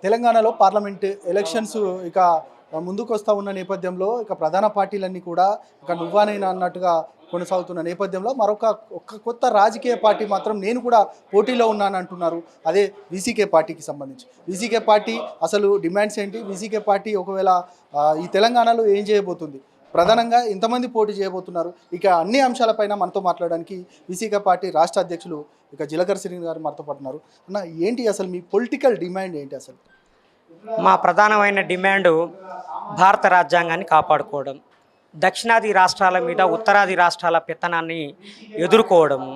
తెలంగాణలో parliament elections ఇక ముందుకు వస్తూ ఉన్న నేపథ్యంలో ఇక ప్రధాన పార్టీలన్నీ కూడా ఇక నువ్వానైనా అన్నట్టుగా కొనసాగుతున్న నేపథ్యంలో ఒక్క కొత్త రాజకీయ పార్టీ మాత్రం నేను కూడా పోటీలో ఉన్నాను అంటున్నారు. అదే వీసీకే పార్టీకి సంబంధించి. వీసీకే పార్టీ అసలు డిమాండ్స్ ఏంటి? వీసీకే పార్టీ ఒకవేళ ఈ తెలంగాణలో ఏం చేయబోతుంది? ప్రధానంగా ఎంతమంది పోటీ చేయబోతున్నారు? ఇక అన్ని అంశాలపైన మనతో మాట్లాడడానికి వీసీకే పార్టీ రాష్ట్ర అధ్యక్షులు ఇక జిలకర్ శ్రీని గారు మనతో పడుతున్నారు. అన్న, ఏంటి అసలు మీ పొలిటికల్ డిమాండ్ ఏంటి? అసలు మా ప్రధానమైన డిమాండు భారత రాజ్యాంగాన్ని కాపాడుకోవడం, దక్షిణాది రాష్ట్రాల మీద ఉత్తరాది రాష్ట్రాల పెత్తనాన్ని ఎదుర్కోవడము,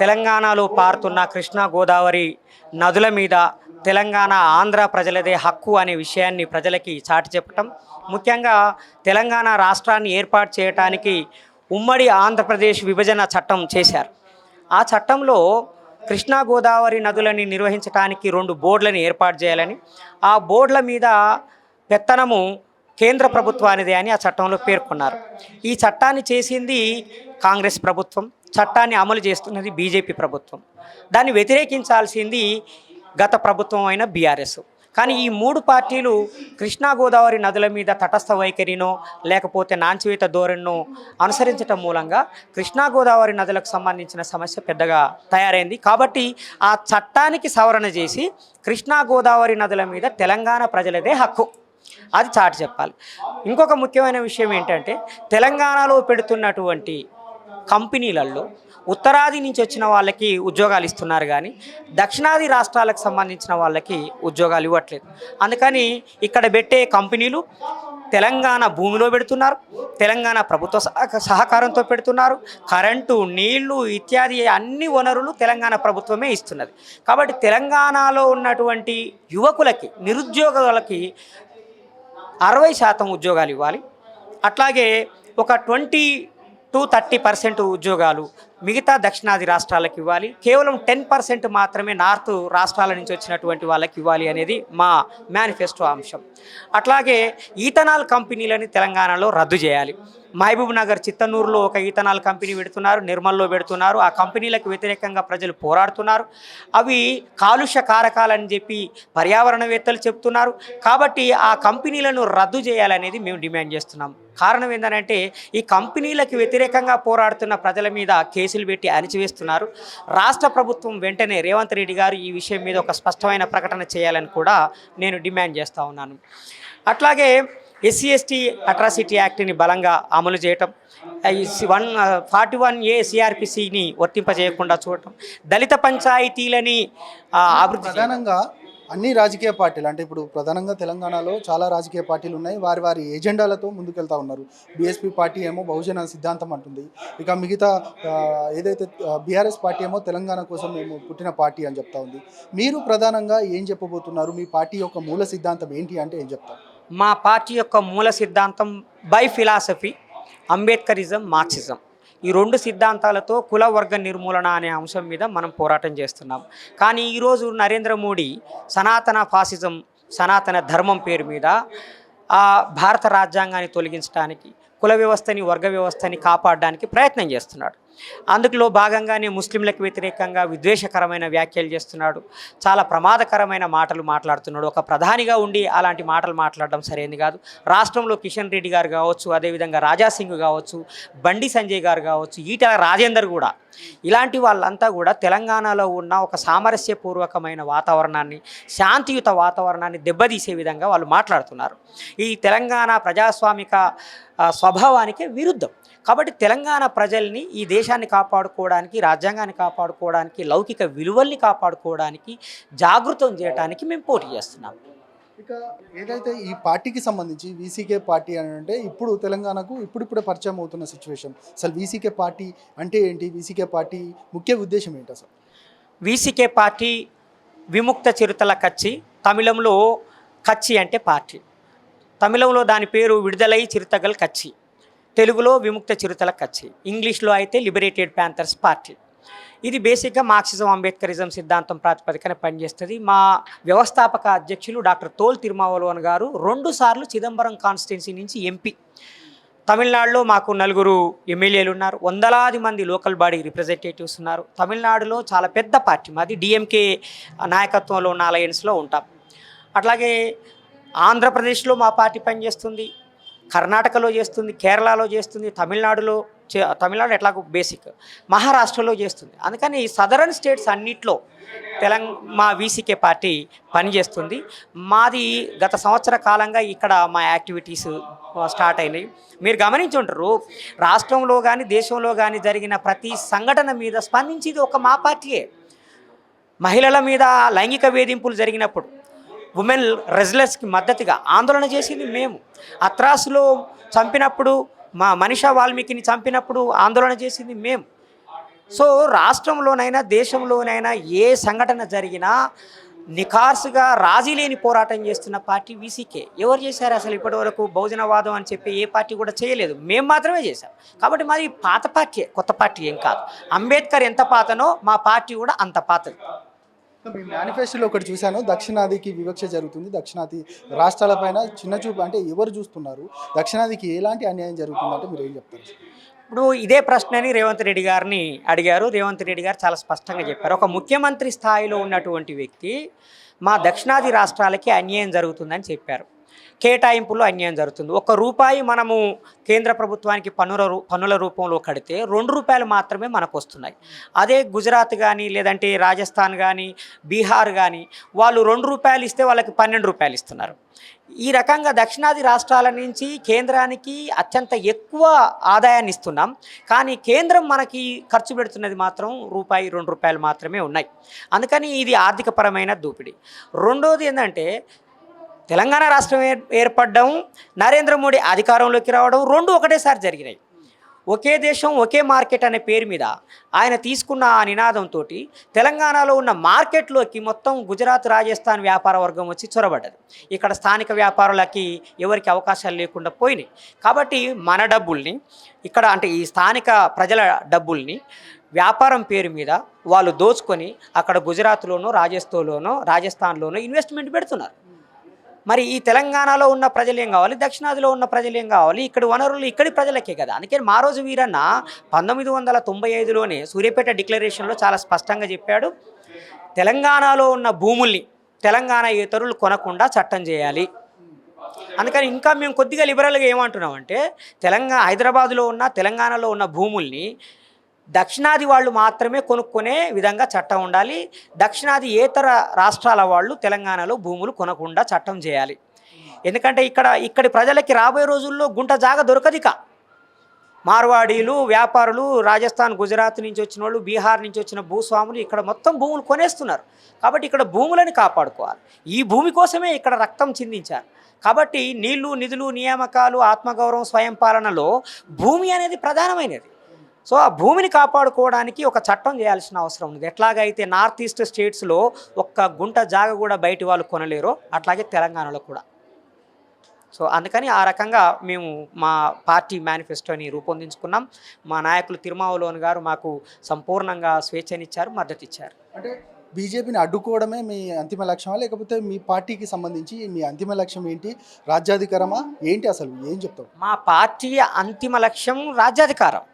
తెలంగాణలో పారుతున్న కృష్ణా గోదావరి నదుల మీద తెలంగాణ ఆంధ్ర ప్రజలదే హక్కు అనే విషయాన్ని ప్రజలకి చాటి చెప్పటం, ముఖ్యంగా తెలంగాణ రాష్ట్రాన్ని ఏర్పాటు చేయడానికి ఉమ్మడి ఆంధ్రప్రదేశ్ విభజన చట్టం చేశారు. ఆ చట్టంలో కృష్ణా గోదావరి నదులని నిర్వహించడానికి 2 బోర్డులను ఏర్పాటు చేయాలని, ఆ బోర్డుల మీద పెత్తనము కేంద్ర ప్రభుత్వానిదే అని ఆ చట్టంలో పేర్కొన్నారు. ఈ చట్టాన్ని చేసింది కాంగ్రెస్ ప్రభుత్వం, చట్టాన్ని అమలు చేస్తున్నది బీజేపీ ప్రభుత్వం. దాన్ని వ్యతిరేకించాల్సింది గత ప్రభుత్వం అయిన బీఆర్ఎస్. కానీ ఈ 3 పార్టీలు కృష్ణా గోదావరి నదుల మీద తటస్థ వైఖరినో లేకపోతే నాంచివేత ధోరణినో అనుసరించటం మూలంగా కృష్ణా గోదావరి నదులకు సంబంధించిన సమస్య పెద్దగా తయారైంది. కాబట్టి ఆ చట్టానికి సవరణ చేసి కృష్ణా గోదావరి నదుల మీద తెలంగాణ ప్రజలదే హక్కు, అది చాటి చెప్పాలి. ఇంకొక ముఖ్యమైన విషయం ఏంటంటే, తెలంగాణలో పెడుతున్నటువంటి కంపెనీలలో ఉత్తరాది నుంచి వచ్చిన వాళ్ళకి ఉద్యోగాలు ఇస్తున్నారు, కానీ దక్షిణాది రాష్ట్రాలకు సంబంధించిన వాళ్ళకి ఉద్యోగాలు ఇవ్వట్లేదు. అందుకని ఇక్కడ పెట్టే కంపెనీలు తెలంగాణ భూమిలో పెడుతున్నారు, తెలంగాణ ప్రభుత్వ సహకారంతో పెడుతున్నారు. కరెంటు, నీళ్లు ఇత్యాది అన్ని వనరులు తెలంగాణ ప్రభుత్వమే ఇస్తున్నది. కాబట్టి తెలంగాణలో ఉన్నటువంటి యువకులకి, నిరుద్యోగులకి 60% ఉద్యోగాలు ఇవ్వాలి. అట్లాగే ఒక 20-30% ఉద్యోగాలు మిగతా దక్షిణాది రాష్ట్రాలకు ఇవ్వాలి. కేవలం 10% మాత్రమే నార్త్ రాష్ట్రాల నుంచి వచ్చినటువంటి వాళ్ళకి ఇవ్వాలి అనేది మా మేనిఫెస్టో అంశం. అట్లాగే ఈథనాల్ కంపెనీలని తెలంగాణలో రద్దు చేయాలి. మహబూబ్ నగర్, చిత్తనూరులో ఒక ఈథనాల్ కంపెనీ పెడుతున్నారు, నిర్మల్లో పెడుతున్నారు. ఆ కంపెనీలకు వ్యతిరేకంగా ప్రజలు పోరాడుతున్నారు. అవి కాలుష్య కారకాలని చెప్పి పర్యావరణవేత్తలు చెప్తున్నారు. కాబట్టి ఆ కంపెనీలను రద్దు చేయాలనేది మేము డిమాండ్ చేస్తున్నాం. కారణం ఏంటంటే, ఈ కంపెనీలకు వ్యతిరేకంగా పోరాడుతున్న ప్రజల మీద కేసులు పెట్టి అణిచివేస్తున్నారు. రాష్ట్ర ప్రభుత్వం వెంటనే రేవంత్ రెడ్డి గారు ఈ విషయం మీద ఒక స్పష్టమైన ప్రకటన చేయాలని కూడా నేను డిమాండ్ చేస్తూ ఉన్నాను. అట్లాగే SC/ST అట్రాసిటీ యాక్ట్ని బలంగా అమలు చేయటం, 141A CRPCని వర్తింపజేయకుండా చూడటం, దళిత పంచాయతీలని అభివృద్ధి. ప్రధానంగా అన్ని రాజకీయ పార్టీలు, అంటే ఇప్పుడు ప్రధానంగా తెలంగాణలో చాలా రాజకీయ పార్టీలు ఉన్నాయి, వారి ఎజెండాలతో ముందుకెళ్తా ఉన్నారు. బీఎస్పీ పార్టీ ఏమో బహుజన సిద్ధాంతం అంటుంది, ఇక మిగతా ఏదైతే బీఆర్ఎస్ పార్టీ ఏమో తెలంగాణ కోసం మేము పుట్టిన పార్టీ అని చెప్తా ఉంది. మీరు ప్రధానంగా ఏం చెప్పబోతున్నారు? మీ పార్టీ యొక్క మూల సిద్ధాంతం ఏంటి అంటే ఏం చెప్తారు? మా పార్టీ యొక్క మూల సిద్ధాంతం బై ఫిలాసఫీ, అంబేద్కరిజం, మార్క్సిజం. ఈ 2 సిద్ధాంతాలతో కుల వర్గ నిర్మూలన అనే అంశం మీద మనం పోరాటం చేస్తున్నాం. కానీ ఈరోజు నరేంద్ర మోడీ సనాతన ఫాసిజం, సనాతన ధర్మం పేరు మీద భారత రాజ్యాంగాన్ని తొలగించడానికి, కుల వ్యవస్థని, వర్గ వ్యవస్థని కాపాడడానికి ప్రయత్నం చేస్తున్నాడు. అందులో భాగంగానే ముస్లింలకు వ్యతిరేకంగా విద్వేషకరమైన వ్యాఖ్యలు చేస్తున్నాడు, చాలా ప్రమాదకరమైన మాటలు మాట్లాడుతున్నాడు. ఒక ప్రధానిగా ఉండి అలాంటి మాటలు మాట్లాడడం సరైనది కాదు. రాష్ట్రంలో కిషన్ రెడ్డి గారు కావచ్చు, అదేవిధంగా రాజాసింగ్ కావచ్చు, బండి సంజయ్ గారు కావచ్చు, ఈటల రాజేందర్ కూడా, ఇలాంటి వాళ్ళంతా కూడా తెలంగాణలో ఉన్న ఒక సామరస్యపూర్వకమైన వాతావరణాన్ని, శాంతియుత వాతావరణాన్ని దెబ్బతీసే విధంగా వాళ్ళు మాట్లాడుతున్నారు. ఈ తెలంగాణ ప్రజాస్వామిక స్వభావానికి విరుద్ధం. కాబట్టి తెలంగాణ ప్రజల్ని, ఈ దేశాన్ని కాపాడుకోవడానికి, రాజ్యాంగాన్ని కాపాడుకోవడానికి, లౌకిక విలువల్ని కాపాడుకోవడానికి జాగృతం చేయడానికి మేము పోటీ చేస్తున్నాం. ఇక ఏదైతే ఈ పార్టీకి సంబంధించి వీసీకే పార్టీ అని అంటే ఇప్పుడు తెలంగాణకు ఇప్పుడిప్పుడే పరిచయం అవుతున్న సిచ్యువేషన్. అసలు వీసీకే పార్టీ అంటే ఏంటి? వీసీకే పార్టీ ముఖ్య ఉద్దేశం ఏంటి అసలు? వీసీకే పార్టీ విముక్త చిరుతల కచ్చి, తమిళంలో కచ్చి అంటే పార్టీ, తమిళంలో దాని పేరు విడుదలై చిరుతగల్ కచ్చి, తెలుగులో విముక్త చిరుతల కచ్చి, ఇంగ్లీష్లో అయితే లిబరేటెడ్ ప్యాంథర్స్ పార్టీ. ఇది బేసిక్గా మార్క్సిజం, అంబేద్కరిజం సిద్ధాంతం ప్రాతిపదికన పనిచేస్తుంది. మా వ్యవస్థాపక అధ్యక్షులు డాక్టర్ తోల్ తిరుమావలోవన్ గారు 2 సార్లు చిదంబరం కాన్స్టిట్యున్సీ నుంచి ఎంపీ. తమిళనాడులో మాకు 4 ఎమ్మెల్యేలు ఉన్నారు, వందలాది మంది లోకల్ బాడీ రిప్రజెంటేటివ్స్ ఉన్నారు. తమిళనాడులో చాలా పెద్ద పార్టీ మాది, డిఎంకే నాయకత్వంలో ఉన్న అలయన్స్లో ఉంటాం. అట్లాగే ఆంధ్రప్రదేశ్లో మా పార్టీ పనిచేస్తుంది, కర్ణాటకలో చేస్తుంది, కేరళలో చేస్తుంది, తమిళనాడు ఎట్లాగో బేసిక్, మహారాష్ట్రలో చేస్తుంది. అందుకని సదరన్ స్టేట్స్ అన్నిట్లో మా వీసీకే పార్టీ పనిచేస్తుంది. మాది గత సంవత్సర కాలంగా ఇక్కడ మా యాక్టివిటీస్ స్టార్ట్ అయినాయి. మీరు గమనించి ఉంటారు, రాష్ట్రంలో కానీ దేశంలో కానీ జరిగిన ప్రతి సంఘటన మీద స్పందించేది ఒక మా పార్టీయే. మహిళల మీద లైంగిక వేధింపులు జరిగినప్పుడు ఉమెన్ రెజ్లర్స్కి మద్దతుగా ఆందోళన చేసింది మేము. అత్రాసులో చంపినప్పుడు, మా మనీషా వాల్మీకిని చంపినప్పుడు ఆందోళన చేసింది మేము. సో రాష్ట్రంలోనైనా దేశంలోనైనా ఏ సంఘటన జరిగినా నిఖార్సుగా రాజీ లేని పోరాటం చేస్తున్న పార్టీ వీసీకే. ఎవరు చేశారు అసలు ఇప్పటివరకు? బహుజనవాదం అని చెప్పి ఏ పార్టీ కూడా చేయలేదు, మేము మాత్రమే చేశాం. కాబట్టి మాది పాత పార్టీ, కొత్త పార్టీ ఏం కాదు. అంబేద్కర్ ఎంత పాతనో మా పార్టీ కూడా అంత పాతది. మీ మేనిఫెస్టోలో ఒకటి చూశాను, దక్షిణాదికి వివక్ష జరుగుతుంది, దక్షిణాది రాష్ట్రాలపైన చిన్న చూపు అంటే ఎవరు చూస్తున్నారు, దక్షిణాదికి ఎలాంటి అన్యాయం జరుగుతుందంటే మీరు ఏం చెప్తారు? ఇప్పుడు ఇదే ప్రశ్నని రేవంత్ రెడ్డి గారిని అడిగారు. రేవంత్ రెడ్డి గారు చాలా స్పష్టంగా చెప్పారు. ఒక ముఖ్యమంత్రి స్థాయిలో ఉన్నటువంటి వ్యక్తి మా దక్షిణాది రాష్ట్రాలకి అన్యాయం జరుగుతుందని చెప్పారు. కేటాయింపులో అన్యాయం జరుగుతుంది. ₹1 మనము కేంద్ర ప్రభుత్వానికి పన్నుల రూపంలో కడితే ₹2 మాత్రమే మనకు వస్తున్నాయి. అదే గుజరాత్ కానీ లేదంటే రాజస్థాన్ కానీ బీహార్ కానీ వాళ్ళు ₹2 ఇస్తే వాళ్ళకి ₹12 ఇస్తున్నారు. ఈ రకంగా దక్షిణాది రాష్ట్రాల నుంచి కేంద్రానికి అత్యంత ఎక్కువ ఆదాయాన్ని ఇస్తున్నాం, కానీ కేంద్రం మనకి ఖర్చు పెడుతున్నది మాత్రం ₹2 మాత్రమే ఉన్నాయి. అందుకని ఇది ఆర్థికపరమైన దోపిడీ. రెండోది ఏంటంటే తెలంగాణ రాష్ట్రం ఏర్పడడం, నరేంద్ర మోడీ అధికారంలోకి రావడం, రెండు ఒకటేసారి జరిగినాయి. ఒకే దేశం ఒకే మార్కెట్ అనే పేరు మీద ఆయన తీసుకున్న ఆ నినాదంతో తెలంగాణలో ఉన్న మార్కెట్లోకి మొత్తం గుజరాత్ రాజస్థాన్ వ్యాపార వర్గం వచ్చి చొరబడ్డది. ఇక్కడ స్థానిక వ్యాపారులకి ఎవరికి అవకాశాలు లేకుండా పోయినాయి. కాబట్టి మన డబ్బుల్ని ఇక్కడ అంటే ఈ స్థానిక ప్రజల డబ్బుల్ని వ్యాపారం పేరు మీద వాళ్ళు దోచుకొని అక్కడ గుజరాత్లోనో రాజస్థాన్లోనో ఇన్వెస్ట్మెంట్ పెడుతున్నారు. మరి ఈ తెలంగాణలో ఉన్న ప్రజలు ఏం కావాలి, దక్షిణాదిలో ఉన్న ప్రజలు ఏం కావాలి? ఇక్కడ వనరులు ఇక్కడి ప్రజలకే కదా. అందుకని మా రోజు వీరన్న 1995లోనే సూర్యాపేట డిక్లరేషన్లో చాలా స్పష్టంగా చెప్పాడు, తెలంగాణలో ఉన్న భూముల్ని తెలంగాణ ఇతరులు కొనకుండా చట్టం చేయాలి. అందుకని ఇంకా మేము కొద్దిగా లిబరల్గా ఏమంటున్నామంటే హైదరాబాదులో ఉన్న తెలంగాణలో ఉన్న భూముల్ని దక్షిణాది వాళ్ళు మాత్రమే కొనుక్కునే విధంగా చట్టం ఉండాలి. దక్షిణాది ఏతర రాష్ట్రాల వాళ్ళు తెలంగాణలో భూములు కొనకుండా చట్టం చేయాలి. ఎందుకంటే ఇక్కడి ప్రజలకి రాబోయే రోజుల్లో గుంట జాగ దొరకదిక. మార్వాడీలు, వ్యాపారులు, రాజస్థాన్ గుజరాత్ నుంచి వచ్చిన వాళ్ళు, బీహార్ నుంచి వచ్చిన భూస్వాములు ఇక్కడ మొత్తం భూములు కొనేస్తున్నారు. కాబట్టి ఇక్కడ భూములని కాపాడుకోవాలి. ఈ భూమి కోసమే ఇక్కడ రక్తం చిందించారు. కాబట్టి నీళ్లు, నిధులు, నియామకాలు, ఆత్మగౌరవం, స్వయం పాలనలో భూమి అనేది ప్రధానమైనది. సో ఆ భూమిని కాపాడుకోవడానికి ఒక చట్టం చేయాల్సిన అవసరం ఉంది. ఎట్లాగైతే నార్త్ ఈస్ట్ స్టేట్స్లో ఒక్క గుంట జాగ కూడా బయటి వాళ్ళు కొనలేరో అట్లాగే తెలంగాణలో కూడా. సో అందుకని ఆ రకంగా మేము మా పార్టీ మేనిఫెస్టోని రూపొందించుకున్నాం. మా నాయకులు తిరుమావలోన్ గారు మాకు సంపూర్ణంగా స్వేచ్ఛనిచ్చారు, మద్దతు ఇచ్చారు. అంటే బీజేపీని అడ్డుకోవడమే మీ అంతిమ లక్ష్యమా, లేకపోతే మీ పార్టీకి సంబంధించి మీ అంతిమ లక్ష్యం ఏంటి? రాజ్యాధికారమా ఏంటి, అసలు ఏం చెప్తావు? మా పార్టీ అంతిమ లక్ష్యం రాజ్యాధికారం.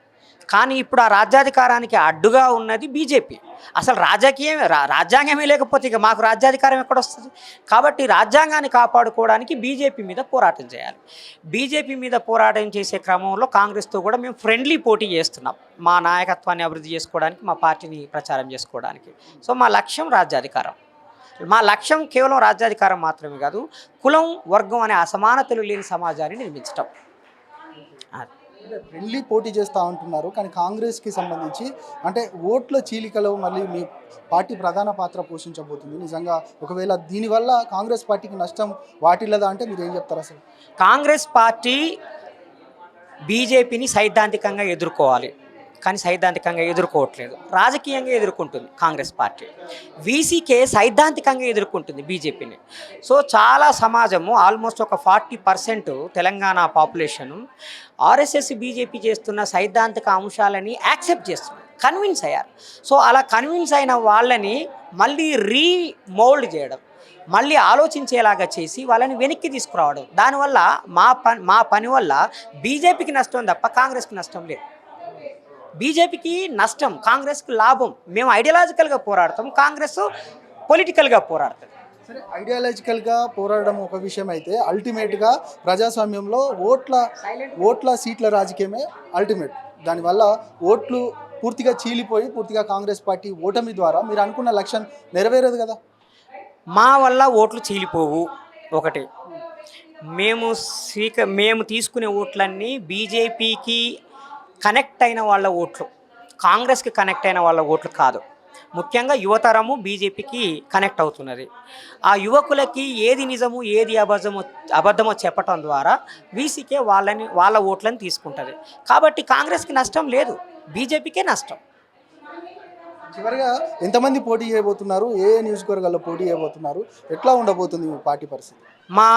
కానీ ఇప్పుడు ఆ రాజ్యాధికారానికి అడ్డుగా ఉన్నది బీజేపీ. అసలు రాజ్యాంగమే లేకపోతే ఇక మాకు రాజ్యాధికారం ఎక్కడొస్తుంది? కాబట్టి రాజ్యాంగాన్ని కాపాడుకోవడానికి బీజేపీ మీద పోరాటం చేయాలి. బీజేపీ మీద పోరాటం చేసే క్రమంలో కాంగ్రెస్తో కూడా మేము ఫ్రెండ్లీ పోటీ చేస్తున్నాం, మా నాయకత్వాన్ని అభివృద్ధి చేసుకోవడానికి, మా పార్టీని ప్రచారం చేసుకోవడానికి. సో మా లక్ష్యం రాజ్యాధికారం. మా లక్ష్యం కేవలం రాజ్యాధికారం మాత్రమే కాదు, కులం, వర్గం అనే అసమానతలు లేని సమాజాన్ని నిర్మించటం. ఫ్రెండ్లీ పోటీ చేస్తూ ఉంటున్నారు, కానీ కాంగ్రెస్కి సంబంధించి అంటే ఓట్ల చీలికలో మళ్ళీ మీ పార్టీ ప్రధాన పాత్ర పోషించబోతుంది. నిజంగా ఒకవేళ దీనివల్ల కాంగ్రెస్ పార్టీకి నష్టం వాటిల్లదా అంటే మీరు ఏం చెప్తారు? అసలు కాంగ్రెస్ పార్టీ బీజేపీని సైద్ధాంతికంగా ఎదుర్కోవాలి, కానీ సైద్ధాంతికంగా ఎదుర్కోవట్లేదు, రాజకీయంగా ఎదుర్కొంటుంది కాంగ్రెస్ పార్టీ. వీసీకే సైద్ధాంతికంగా ఎదుర్కొంటుంది బీజేపీని. సో చాలా సమాజము ఆల్మోస్ట్ ఒక 40% తెలంగాణ పాపులేషను ఆర్ఎస్ఎస్ బీజేపీ చేస్తున్న సైద్ధాంతిక అంశాలని యాక్సెప్ట్ చేస్తున్నారు, కన్విన్స్ అయ్యారు. సో అలా కన్విన్స్ అయిన వాళ్ళని మళ్ళీ రీమోల్డ్ చేయడం, మళ్ళీ ఆలోచించేలాగా చేసి వాళ్ళని వెనక్కి తీసుకురావడం, దానివల్ల మా పని వల్ల బీజేపీకి నష్టం తప్ప కాంగ్రెస్కి నష్టం లేదు. బీజేపీకి నష్టం, కాంగ్రెస్కి లాభం. మేము ఐడియాలజికల్గా పోరాడతాం, కాంగ్రెస్ పొలిటికల్గా పోరాడుతుంది. సరే, ఐడియాలజికల్గా పోరాడడం ఒక విషయం అయితే అల్టిమేట్గా ప్రజాస్వామ్యంలో ఓట్ల సీట్ల రాజకీయమే అల్టిమేట్. దానివల్ల ఓట్లు పూర్తిగా చీలిపోయి పూర్తిగా కాంగ్రెస్ పార్టీ ఓటమి ద్వారా మీరు అనుకున్న లక్ష్యం నెరవేరదు కదా. మా వల్ల ఓట్లు చీలిపోవు. ఒకటి, మేము తీసుకునే ఓట్లన్నీ బీజేపీకి కనెక్ట్ అయిన వాళ్ళ ఓట్లు, కాంగ్రెస్కి కనెక్ట్ అయిన వాళ్ళ ఓట్లు కాదు. ముఖ్యంగా యువతరము బీజేపీకి కనెక్ట్ అవుతున్నది. ఆ యువకులకి ఏది నిజము ఏది అబద్ధమో చెప్పటం ద్వారా వీసీకే వాళ్ళ ఓట్లను తీసుకుంటుంది. కాబట్టి కాంగ్రెస్కి నష్టం లేదు, బీజేపీకే నష్టం. చివరిగా ఎంతమంది పోటీ చేయబోతున్నారు, ఏ నియోజకవర్గాల్లో పోటీ చేయబోతున్నారు, ఎట్లా ఉండబోతుంది మీ పార్టీ పరిస్థితి? మా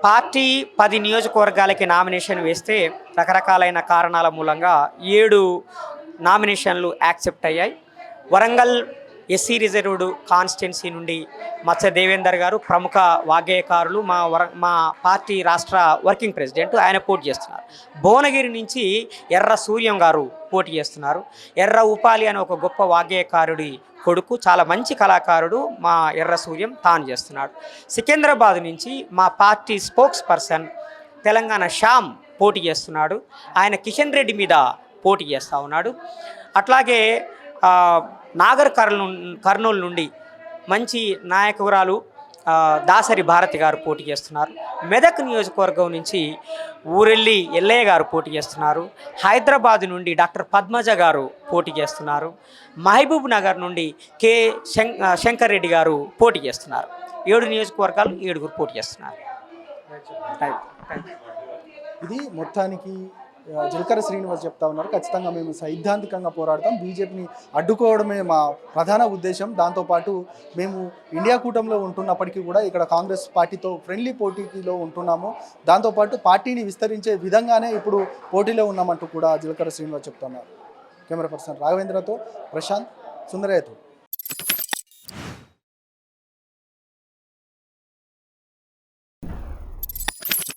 పార్టీ 10 నియోజకవర్గాలకి నామినేషన్ వేస్తే రకరకాలైన కారణాల మూలంగా 7 నామినేషన్లు యాక్సెప్ట్ అయ్యాయి. వరంగల్ ఎస్సీ రిజర్వ్డ్ కాన్స్టిట్యున్సీ నుండి మత్స దేవేందర్ గారు ప్రముఖ వాగ్గేయకారులు, మా పార్టీ రాష్ట్ర వర్కింగ్ ప్రెసిడెంట్, ఆయన పోటీ చేస్తున్నారు. భువనగిరి నుంచి ఎర్ర సూర్యం గారు పోటీ చేస్తున్నారు. ఎర్ర ఉపాలి అనే ఒక గొప్ప వాగ్గేయకారుడి కొడుకు, చాలా మంచి కళాకారుడు మా ఎర్ర సూర్యం, తాను చేస్తున్నాడు. సికింద్రాబాద్ నుంచి మా party spokes person Telangana Shyam పోటీ చేస్తున్నాడు. ఆయన కిషన్ రెడ్డి మీద పోటీ చేస్తూ ఉన్నాడు. అట్లాగే నాగర్ కర్నూలు నుండి మంచి నాయకురాలు దాసరి భారతి గారు పోటీ చేస్తున్నారు. మెదక్ నియోజకవర్గం నుంచి ఊరెల్లి ఎల్లయ్య గారు పోటీ చేస్తున్నారు. హైదరాబాద్ నుండి డాక్టర్ పద్మజ గారు పోటీ చేస్తున్నారు. మహబూబ్ నగర్ నుండి కె శంకర్ రెడ్డి గారు పోటీ చేస్తున్నారు. 7 నియోజకవర్గాలు 7 పోటీ చేస్తున్నారు. ఇది మొత్తానికి జిలకర శ్రీనివాస్ చెప్తా ఉన్నారు. ఖచ్చితంగా మేము సైద్ధాంతికంగా పోరాడతాం, బీజేపీని అడ్డుకోవడమే మా ప్రధాన ఉద్దేశం. దాంతోపాటు మేము ఇండియా కూటమిలో ఉంటున్నప్పటికీ కూడా ఇక్కడ కాంగ్రెస్ పార్టీతో ఫ్రెండ్లీ పోటీలో ఉంటున్నాము. దాంతోపాటు పార్టీని విస్తరించే విధంగానే ఇప్పుడు పోటీలో ఉన్నామంటూ కూడా జిలకర శ్రీనివాస్ చెప్తున్నారు. కెమెరా పర్సన్ రాఘవేంద్రతో ప్రశాంత్, సుందరయ్యతో.